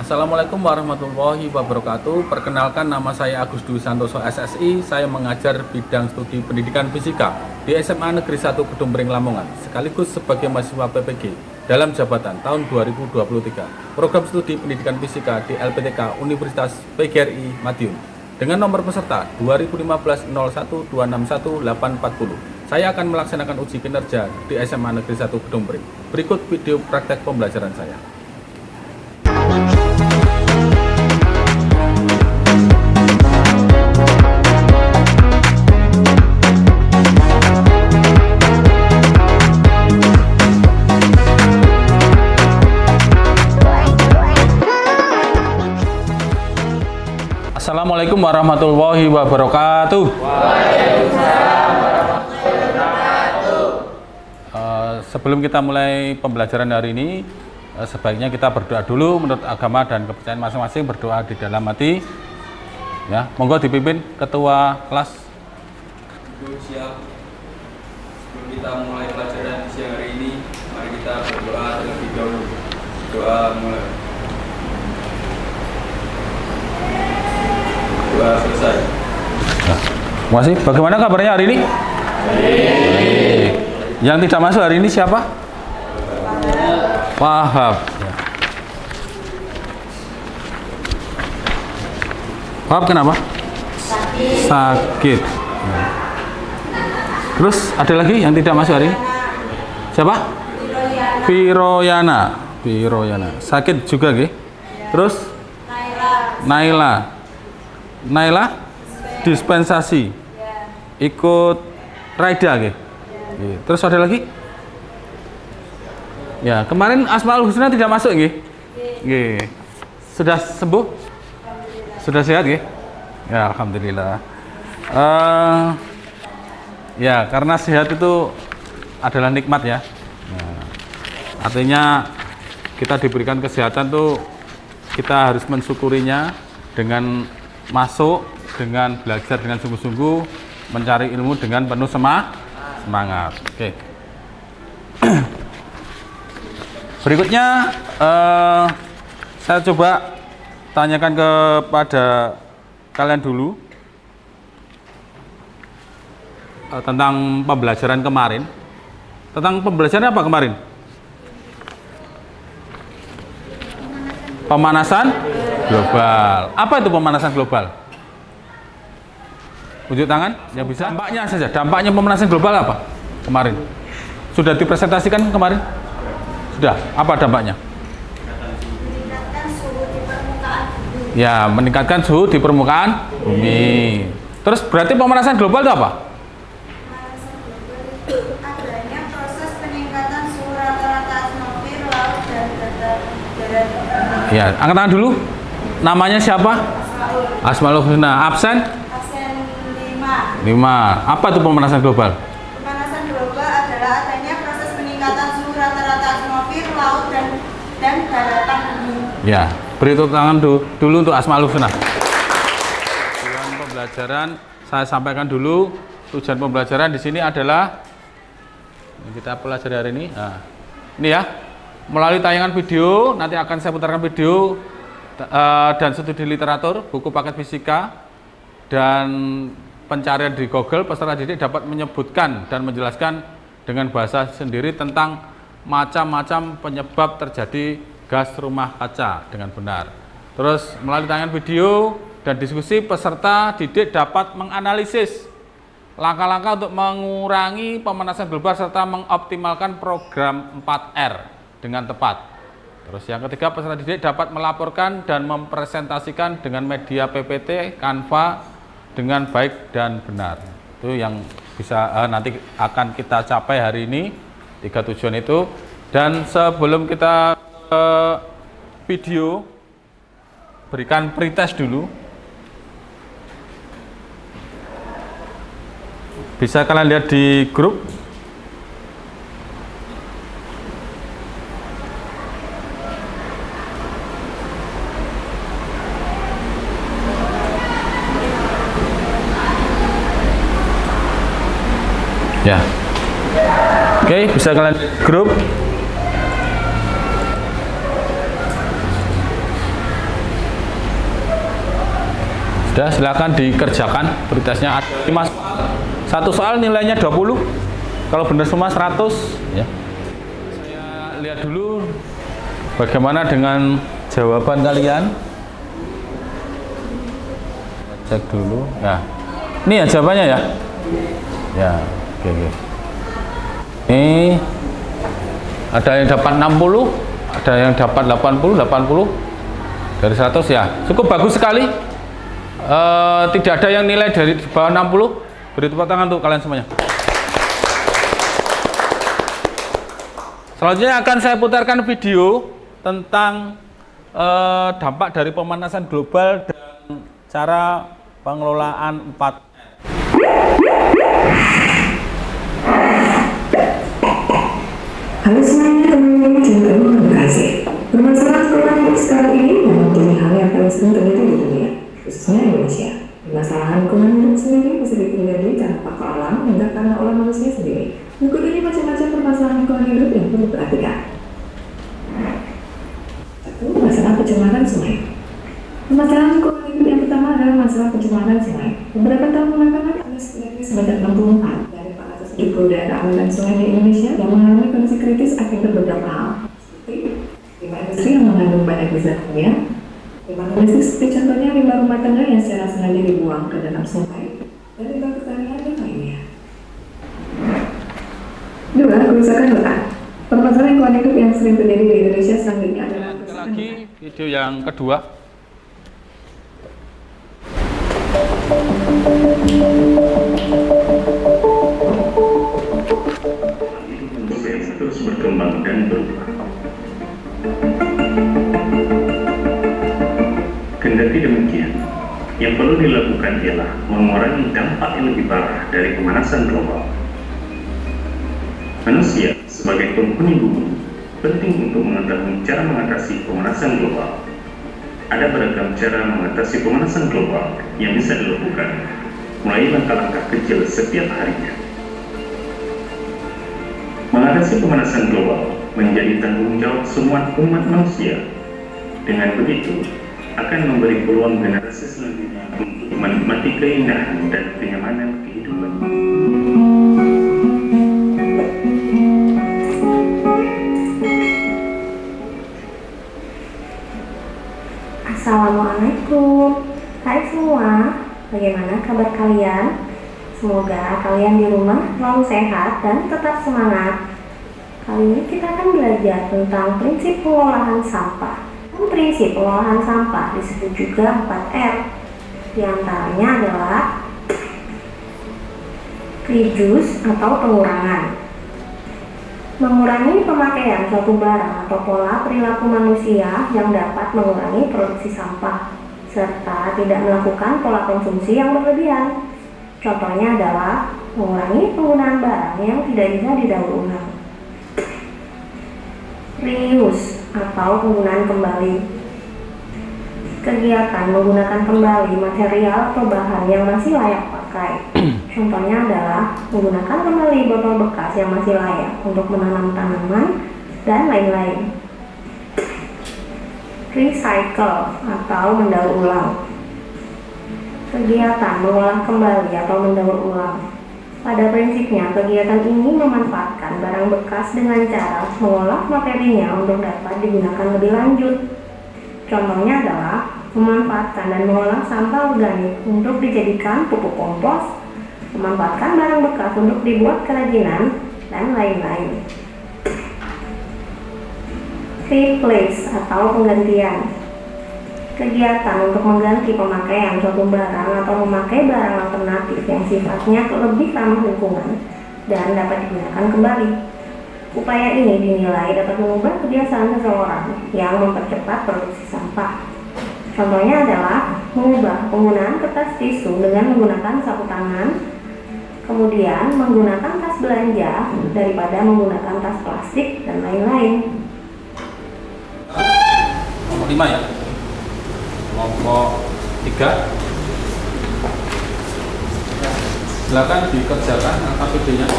Assalamualaikum warahmatullahi wabarakatuh. Perkenalkan, nama saya Agus Dwi Santoso SSI. Saya mengajar bidang studi pendidikan fisika di SMA Negeri 1 Kedung Pring Lamongan, sekaligus sebagai mahasiswa PPG dalam jabatan tahun 2023 program studi pendidikan fisika di LPTK Universitas PGRI Madiun dengan nomor peserta 2015-01-261-840. Saya akan melaksanakan uji kinerja di SMA Negeri 1 Kedung Pring. Berikut video praktek pembelajaran saya. Assalamualaikum warahmatullahi wabarakatuh. Waalaikumsalam warahmatullahi wabarakatuh. Sebelum kita mulai pembelajaran hari ini, sebaiknya kita berdoa dulu menurut agama dan kepercayaan masing-masing, berdoa di dalam hati. Ya, monggo dipimpin ketua kelas. Siap. Sebelum kita mulai pelajaran siang hari ini, mari kita berdoa terlebih dahulu. Doa mulai. Doa selesai. Nah, terima kasih. Bagaimana kabarnya hari ini? Baik. Yang tidak masuk hari ini siapa? Wahab. Ya. Wahab kenapa? Sakit. Ya. Terus ada lagi yang tidak masuk hari ini? Siapa? Piroyana. Sakit juga, nggih. Terus? Naila. Dispensasi. Ikut Raida, nggih. Terus ada lagi? Ya, kemarin Asmaul Husna tidak masuk, nggih? Nggih. Sudah sembuh? Sudah sehat, nggih? Ya, alhamdulillah. Ya, karena sehat itu adalah nikmat ya. Nah, artinya kita diberikan kesehatan tuh kita harus mensyukurinya dengan masuk, dengan belajar dengan sungguh-sungguh, mencari ilmu dengan penuh semangat. Oke. Berikutnya saya coba tanyakan kepada kalian dulu tentang pembelajaran kemarin. Tentang pembelajaran apa kemarin? Pemanasan global. Apa itu pemanasan global? Unjuk tangan yang bisa. Dampaknya saja. Dampaknya pemanasan global apa kemarin? Sudah dipresentasikan kemarin? Sudah. Apa dampaknya? Meningkatkan suhu di permukaan bumi. Ya, meningkatkan suhu di permukaan bumi. Terus berarti pemanasan global itu apa? Pemanasan global itu adanya proses peningkatan suhu rata-rata atmosfer, laut, dan darat. Ya, angkat tangan dulu. Namanya siapa? Asmaul Husna. Absen? Absen 5. 5. Apa itu pemanasan global? Pemanasan global adalah adanya proses peningkatan suhu rata-rata atmosfer, laut, dan daratan bumi. Ya, beri tepuk tangan dulu untuk Asmaul Husna. Tujuan pembelajaran saya sampaikan dulu. Tujuan pembelajaran di sini adalah kita pelajari hari ini. Nah, ini ya, melalui tayangan video nanti akan saya putarkan video dan studi literatur, buku paket fisika, dan pencarian di Google. Peserta didik dapat menyebutkan dan menjelaskan dengan bahasa sendiri tentang macam-macam penyebab terjadi gas rumah kaca dengan benar. Terus melalui tayangan video dan diskusi, peserta didik dapat menganalisis langkah-langkah untuk mengurangi pemanasan global serta mengoptimalkan program 4R dengan tepat. Terus yang ketiga, peserta didik dapat melaporkan dan mempresentasikan dengan media PPT, Canva dengan baik dan benar. Itu yang bisa nanti akan kita capai hari ini, 3 tujuan itu. Dan sebelum kita video, berikan pretest dulu. Bisa kalian lihat di grup. Ya. Oke, bisa kalian lihat di grup. Sudah, silakan dikerjakan pretestnya. Ada 5 soal. Satu soal nilainya 20. Kalau benar semua 100 ya. Saya lihat dulu bagaimana dengan jawaban kalian. Cek dulu. Ya. Ini ya jawabannya ya. Ya, oke. Ini ada yang dapat 60, ada yang dapat 80 dari 100 ya. Cukup bagus sekali. Tidak ada yang nilai dari bawah 60. Beri tepuk tangan untuk kalian semuanya. Selanjutnya akan saya putarkan video tentang dampak dari pemanasan global dan cara pengelolaan 4R. Halo semuanya, teman-teman channel Ilmu Berhasil. Permasalahan keuangan sekarang ini memang menjadi hal yang paling sering terjadi di dunia, khususnya Indonesia. Permasalahan keuangan hidup sendiri bisa terjadi karena faktor alam hingga karena olah manusia sendiri. Berikut ini macam-macam permasalahan keuangan hidup yang perlu diperhatikan. 1. Masalah pencemaran sungai. Permasalahan keuangan hidup yang pertama adalah masalah pencemaran sungai. Beberapa tahun belakangan ada setidaknya sebanyak 64 dari 470 daerah aliran sungai di Indonesia yang mengalami kondisi kritis akibat beberapa hal, seperti limbah industri yang mengandung banyak zat kimia, limbah domestik seperti contohnya limbah rumah tangga yang secara sengaja dibuang ke dalam sungai, dan limbah pertanian dan lainnya. 2. Kerusakan hutan. Permasalahan lingkungan hidup yang sering terjadi di Indonesia selanjutnya adalah kerusakan Lagi hutan. video yang kedua. Terus berkembang dan berubah. Kendati demikian, yang perlu dilakukan ialah mengurangi dampak yang lebih parah dari pemanasan global. Manusia sebagai penghuni bumi penting untuk mengetahui cara mengatasi pemanasan global. Ada beragam cara mengatasi pemanasan global yang bisa dilakukan, mulai langkah-langkah kecil setiap harinya. Mengatasi pemanasan global menjadi tanggung jawab semua umat manusia. Dengan begitu, akan memberi peluang generasi selanjutnya untuk menikmati keindahan dan kenyamanan kehidupan. Assalamualaikum. Hai semua, bagaimana kabar kalian? Semoga kalian di rumah selalu sehat dan tetap semangat. Kali ini kita akan belajar tentang prinsip pengolahan sampah. Dan prinsip pengolahan sampah disebut juga 4R. Di antaranya adalah reduce atau pengurangan. Mengurangi pemakaian suatu barang atau pola perilaku manusia yang dapat mengurangi produksi sampah, serta tidak melakukan pola konsumsi yang berlebihan. Contohnya adalah mengurangi penggunaan barang yang tidak bisa didaur ulang. Reuse atau penggunaan kembali. Kegiatan menggunakan kembali material atau bahan yang masih layak pakai. Contohnya adalah menggunakan kembali botol bekas yang masih layak untuk menanam tanaman dan lain-lain. Recycle atau mendaur ulang. Kegiatan mengolah kembali atau mendaur ulang. Pada prinsipnya, kegiatan ini memanfaatkan barang bekas dengan cara mengolah materinya untuk dapat digunakan lebih lanjut. Contohnya adalah memanfaatkan dan mengolah sampah organik untuk dijadikan pupuk kompos, memanfaatkan barang bekas untuk dibuat kerajinan, dan lain-lain. Replace atau penggantian. Kegiatan untuk mengganti pemakaian suatu barang atau memakai barang alternatif yang sifatnya lebih ramah lingkungan dan dapat digunakan kembali. Upaya ini dinilai dapat mengubah kebiasaan seseorang yang mempercepat produksi sampah. Contohnya adalah mengubah penggunaan kertas tisu dengan menggunakan sapu tangan Kemudian menggunakan tas belanja daripada menggunakan tas plastik dan lain-lain. Kelompok 5 ya. Kelompok 3. Silakan dikerjakan LKPD-nya.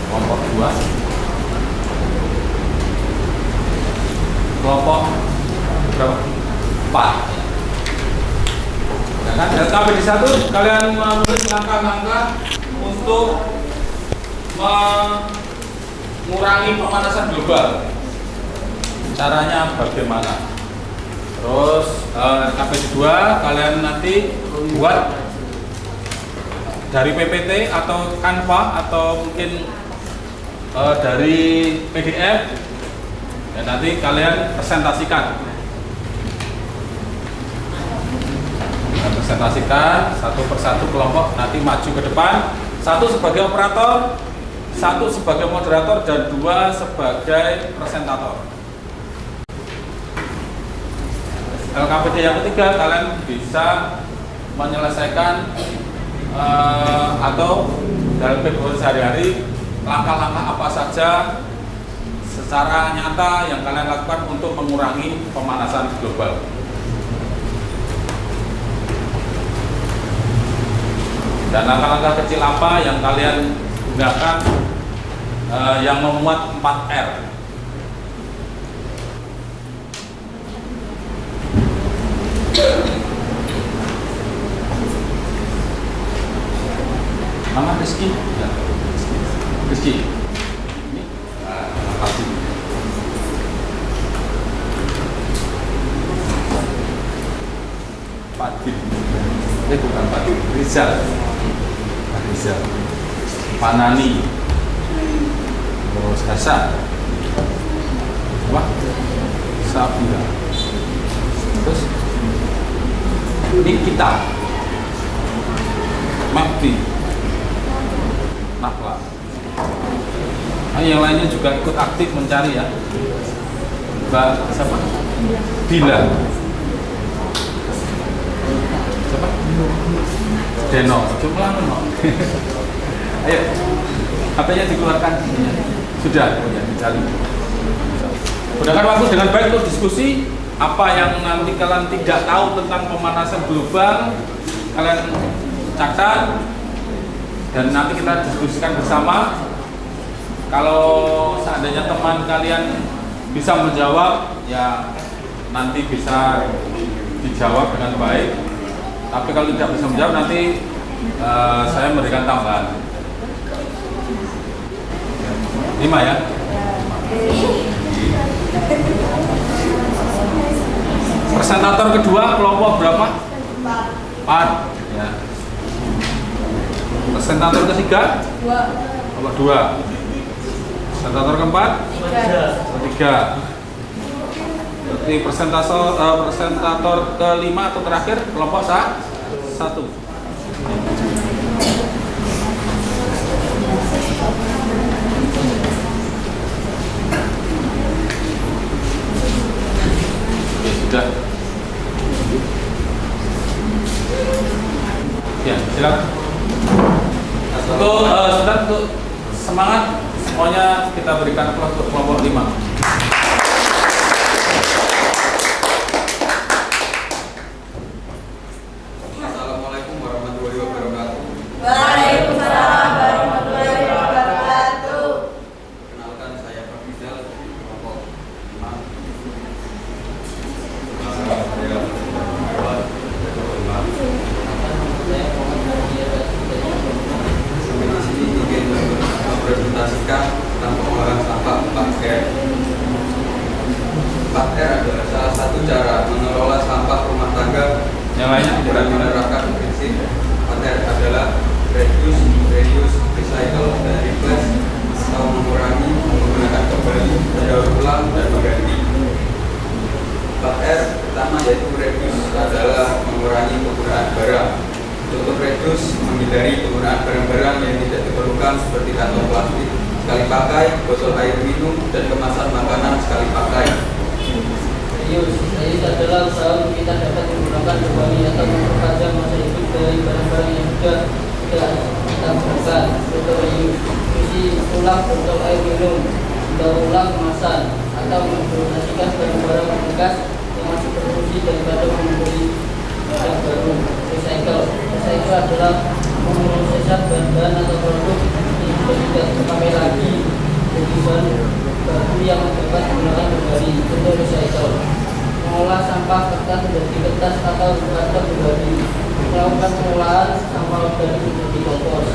Kelompok 2. Kelompok berapa? 4. Ya kan? LKPD 1 kalian menulis langkah-langkah untuk mengurangi pemanasan global. Caranya bagaimana? Terus LKPD 2 kalian nanti buat dari PPT atau Canva atau mungkin dari PDF dan nanti kalian presentasikan. Presentasikan satu persatu kelompok, nanti maju ke depan, satu sebagai operator, satu sebagai moderator, dan 2 sebagai presentator. LKPD yang ketiga kalian bisa menyelesaikan atau dalam kehidupan sehari-hari langkah-langkah apa saja secara nyata yang kalian lakukan untuk mengurangi pemanasan global. Dan langkah-langkah kecil apa yang kalian gunakan yang memuat 4R. Nama Rizky? Ya. Rizky. Ini pasti. Padin. Bukan Padin. Rizal. Rizal. Panani. Terus Hasan. Apa? Sabila. Terus ini kita Makti Nafla. Nah, yang lainnya juga ikut aktif mencari ya. Mbak siapa? Bila. Siapa? Deno. Coba no. Ayo. HP-nya dikeluarkan. Sudah, ya dicari. Gunakan waktu dengan baik untuk diskusi. Apa yang nanti kalian tidak tahu tentang pemanasan global, kalian catat dan nanti kita diskusikan bersama. Kalau seandainya teman kalian bisa menjawab, ya nanti bisa dijawab dengan baik. Tapi kalau tidak bisa menjawab, nanti saya memberikan tambahan. 5 ya. Presentator kedua kelompok berapa? 4 ya. Presentator ketiga? 2. Kelompok 2. Presentator keempat? 3. Berarti presentator kelima atau terakhir kelompok 1. Sudah. Ya, silakan. Untuk semangat semuanya kita berikan aplaus untuk kelompok 5. Assalamualaikum warahmatullahi wabarakatuh. Waalaikumsalam warahmatullahi wabarakatuh. Kenalkan, saya Pak Rizal, kelompok 5. Sampai di sini ingin mempresentasikan tentang pengolahan sampah 4R. 4R adalah salah satu cara mengelola sampah rumah tangga Yang lainnya tidak dengan menerapkan prinsip 4R adalah reduce, reuse, recycle, dan replace, atau mengurangi, menggunakan kembali, mendaur ulang, dan mengganti. 4R pertama yaitu reduce adalah mengurangi penggunaan barang. Untuk reduce, menghindari penggunaan barang-barang yang tidak diperlukan seperti kantong plastik sekali pakai, botol air minum, dan kemasan makanan sekali pakai. Reuse adalah usaha untuk kita dapat menggunakan menggunakan kembali atau memperpanjang masa hidup dari barang-barang yang sudah tidak kita gunakan. Contoh isi ulang botol air minum, daur ulang kemasan, atau mendonasikan barang-barang bekas yang masih berfungsi daripada membeli yang baru. Recycle adalah memproses bahan-bahan atau produk yang sudah tidak terpakai lagi jadi bahan baru yang dapat digunakan kembali. Contoh recycle: mengolah sampah kertas menjadi kertas atau karton kembali, melakukan pengolahan sampah organik menjadi kompos.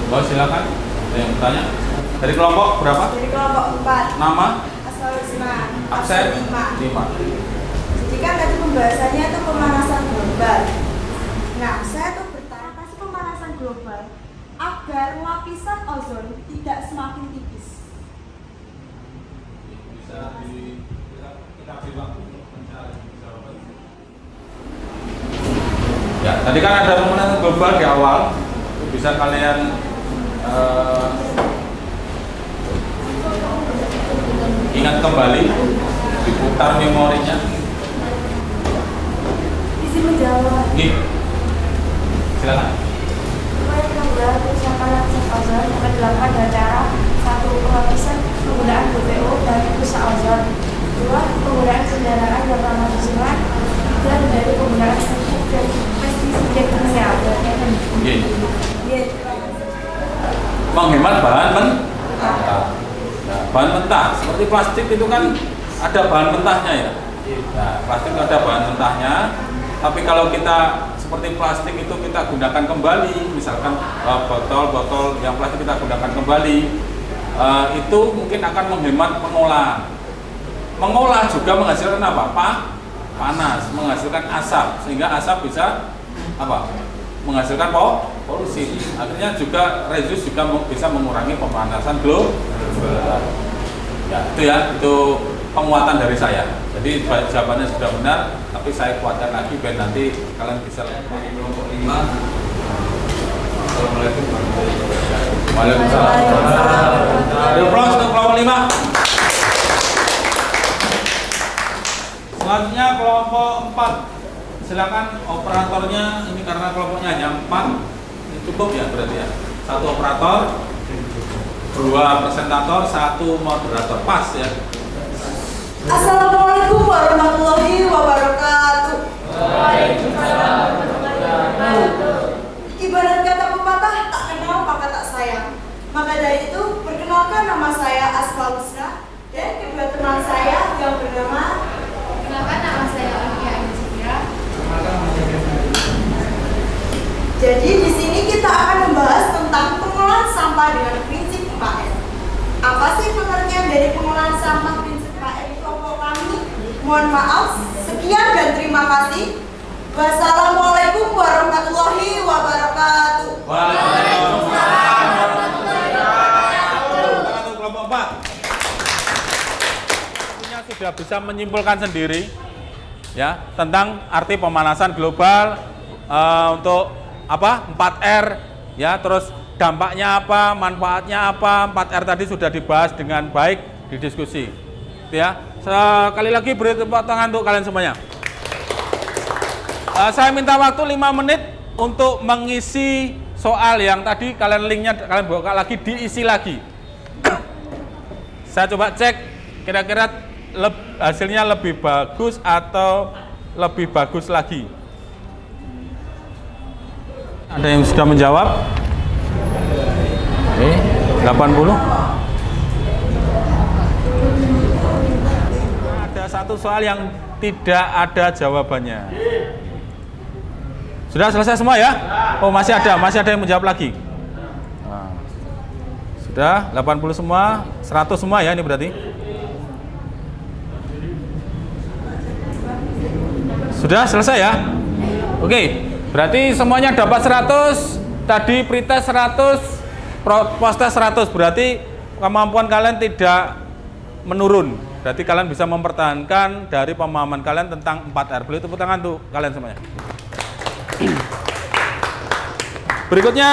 Oh, silakan. Ada yang bertanya? Dari kelompok berapa? Dari kelompok 4. Nama? Asal-Usman. Absen? 5. 5. Jadi kan tadi pembahasannya itu pemanasan global. Nah, saya tuh bertanya, apa sih pemanasan global? Agar lapisan ozon tidak semakin tipis. Bisa kita beri waktu untuk mencari jawaban. Ya, tadi kan ada pemanasan global di awal. Bisa kalian ingat kembali, diputar memorinya. Izin menjawab. Silakan. Upaya penanggulangan kerusakan lapisan ozon dapat dilakukan dengan cara: 1. Penghapusan penggunaan BPO dan rusak ozon. 2. Penggunaan kendaraan yang ramah lingkungan. 3. Dari penggunaan pestisida kimia. Menghemat bahan mentah. Nah, bahan mentah seperti plastik itu kan ada bahan mentahnya ya. Nah, plastik itu ada bahan mentahnya. Tapi kalau kita seperti plastik itu kita gunakan kembali, misalkan botol-botol yang plastik kita gunakan kembali, itu mungkin akan menghemat pengolahan. Mengolah juga menghasilkan apa? Panas, menghasilkan asap, sehingga asap bisa apa? Menghasilkan polusi. Akhirnya juga reduce juga bisa mengurangi pemanasan global. Ya, itu penguatan dari saya. Jadi jawabannya sudah benar, tapi saya kuatkan lagi biar nanti kalian bisa. Dari kelompok 5. Assalamualaikum warahmatullahi wabarakatuh. Waalaikumsalam. Diplom untuk kelompok 5. Selanjutnya kelompok 4. Silakan operatornya, ini karena kelompoknya hanya 4, cukup ya berarti ya. 1 operator, 2 presentator, 1 moderator, pas ya. Assalamualaikum warahmatullahi wabarakatuh. Waalaikumsalam warahmatullahi wabarakatuh. Ibarat kata pepatah, tak kenal maka tak sayang. Maka dari itu, perkenalkan nama saya Asmalusna dan kedua teman saya yang bernama. Kenalkan, nama saya Olivia Anisya. Jadi di sini kita akan membahas tentang pengolahan sampah dengan prinsip 4R. Apa sih pengertian dari pengolahan sampah prinsip 4R itu kelompok kami? Mohon maaf, sekian dan terima kasih. Wassalamualaikum warahmatullahi wabarakatuh. Waalaikumsalam warahmatullahi wabarakatuh. Kelompok 4. Tentunya sudah bisa menyimpulkan sendiri ya tentang arti pemanasan global untuk apa 4R ya, terus dampaknya apa, manfaatnya apa. 4R tadi sudah dibahas dengan baik di diskusi ya. Sekali lagi beri tepuk tangan untuk kalian semuanya. Saya minta waktu 5 menit untuk mengisi soal yang tadi kalian linknya kalian buka lagi, diisi lagi. Saya coba cek kira-kira hasilnya lebih bagus atau lebih bagus lagi. Ada yang sudah menjawab? 80. Ada satu soal yang tidak ada jawabannya. Sudah selesai semua ya? Oh, masih ada yang menjawab lagi. Nah, sudah 80 semua, 100 semua ya ini berarti. Sudah selesai ya? Oke. Berarti semuanya dapat 100, tadi pretest 100, posttest 100, berarti kemampuan kalian tidak menurun. Berarti kalian bisa mempertahankan dari pemahaman kalian tentang 4R. Boleh tepuk tangan tuh kalian semuanya. Berikutnya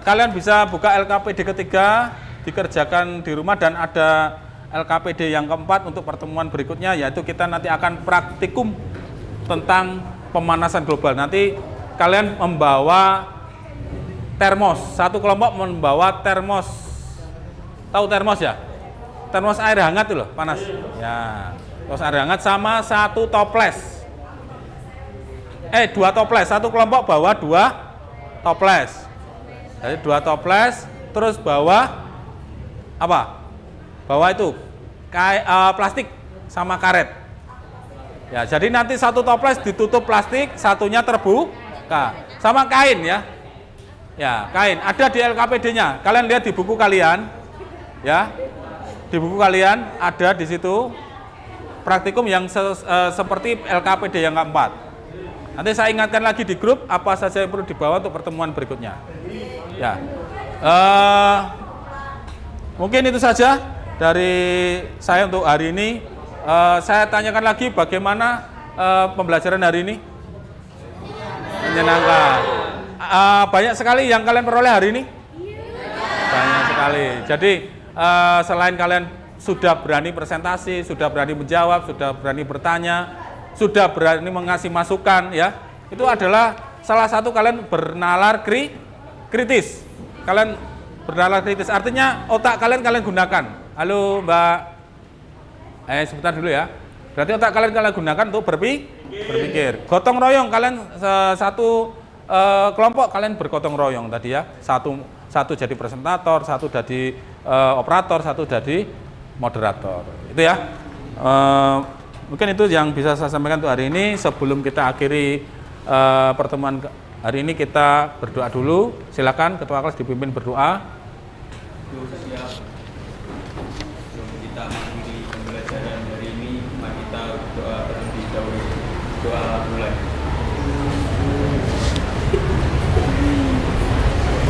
kalian bisa buka LKPD ketiga, dikerjakan di rumah, dan ada LKPD yang keempat untuk pertemuan berikutnya, yaitu kita nanti akan praktikum tentang pemanasan global. Nanti kalian membawa termos, satu kelompok membawa termos. Tahu termos ya? Termos air hangat itu loh, panas. Ya, termos air hangat sama satu toples. Dua toples, satu kelompok bawa 2 toples. Jadi 2 toples, terus bawa apa? Bawa itu plastik sama karet. Ya, jadi nanti satu toples ditutup plastik, satunya terbuka. Sama kain ya. Ya, kain. Ada di LKPD-nya. Kalian lihat di buku kalian. Ya. Di buku kalian ada di situ praktikum yang seperti LKPD yang keempat. Nanti saya ingatkan lagi di grup apa saja yang perlu dibawa untuk pertemuan berikutnya. Ya, mungkin itu saja dari saya untuk hari ini. Saya tanyakan lagi bagaimana pembelajaran hari ini. Menyenangkan. Banyak sekali yang kalian peroleh hari ini. Banyak sekali. Jadi selain kalian sudah berani presentasi, sudah berani menjawab, sudah berani bertanya, sudah berani mengasih masukan, ya, itu adalah salah satu kalian bernalar kritis. Kalian bernalar kritis, artinya otak kalian gunakan. Halo Mbak, sebentar dulu ya. Berarti otak kalian gunakan untuk berpikir. Gotong royong, kalian satu kelompok kalian bergotong royong tadi ya. Satu jadi presentator, satu jadi operator, satu jadi moderator. Itu ya. Mungkin itu yang bisa saya sampaikan untuk hari ini. Sebelum kita akhiri pertemuan hari ini, kita berdoa dulu. Silakan ketua kelas dipimpin berdoa. Sebelum kita mengakhiri pembelajaran hari ini, mari kita berdoa terlebih dahulu. Doa mulai.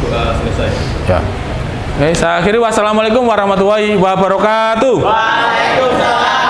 Doa selesai. Ya. Oke, saya akhiri. Wassalamualaikum warahmatullahi wabarakatuh. Waalaikumsalam.